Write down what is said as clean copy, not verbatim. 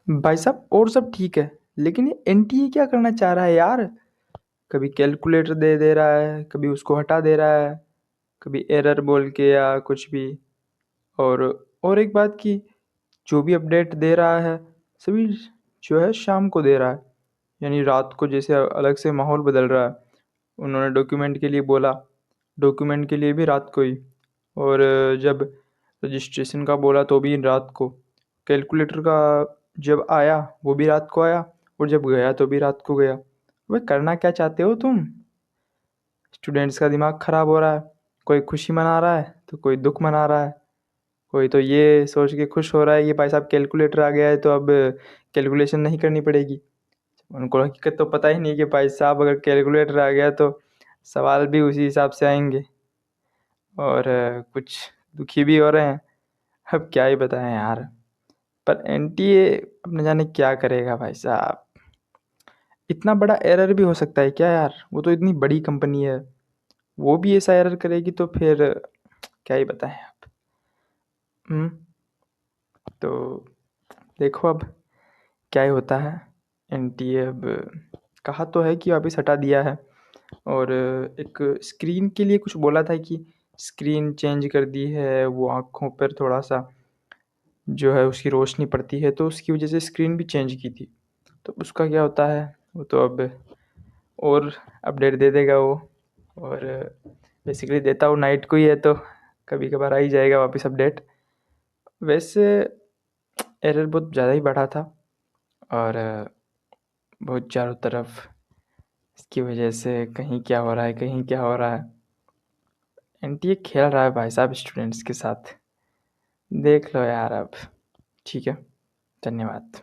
भाई साहब और सब ठीक है, लेकिन ये एनटीए क्या करना चाह रहा है यार। कभी कैलकुलेटर दे दे रहा है, कभी उसको हटा दे रहा है, कभी एरर बोल के या कुछ भी। और और एक बात की, जो भी अपडेट दे रहा है सभी जो है शाम को दे रहा है, यानी रात को जैसे अलग से माहौल बदल रहा है। उन्होंने डॉक्यूमेंट के लिए बोला, डॉक्यूमेंट के लिए भी रात को ही। और जब रजिस्ट्रेशन का बोला तो भी रात को। कैलकुलेटर का जब आया वो भी रात को आया, और जब गया तो भी रात को गया। भाई करना क्या चाहते हो तुम। स्टूडेंट्स का दिमाग खराब हो रहा है, कोई खुशी मना रहा है तो कोई दुख मना रहा है। कोई तो ये सोच के खुश हो रहा है कि भाई साहब कैलकुलेटर आ गया है तो अब कैलकुलेशन नहीं करनी पड़ेगी। उनको हकीकत तो पता ही नहीं कि भाई साहब अगर कैलकुलेटर आ गया तो सवाल भी उसी हिसाब से आएंगे। और कुछ दुखी भी हो रहे हैं। अब क्या ही बताएं यार। पर एनटीए अब न जाने क्या करेगा भाई साहब। इतना बड़ा एरर भी हो सकता है क्या यार, वो तो इतनी बड़ी कंपनी है। वो भी ऐसा एरर करेगी तो फिर क्या ही बताएं आप। हम्म। तो देखो अब क्या ही होता है। एनटीए अब कहा तो है कि वापस हटा दिया है। और एक स्क्रीन के लिए कुछ बोला था कि स्क्रीन चेंज कर दी है, वो आँखों पर थोड़ा सा जो है उसकी रोशनी पड़ती है तो उसकी वजह से स्क्रीन भी चेंज की थी। तो उसका क्या होता है वो तो अब और अपडेट दे देगा वो। और बेसिकली देता वो नाइट को ही है तो कभी कभार आ ही जाएगा वापस अपडेट। वैसे एरर बहुत ज़्यादा ही बढ़ा था। और बहुत चारों तरफ इसकी वजह से कहीं क्या हो रहा है, कहीं क्या हो रहा है। एनटीए खेल रहा है भाई साहब स्टूडेंट्स के साथ। देख लो यार अब। ठीक है, धन्यवाद।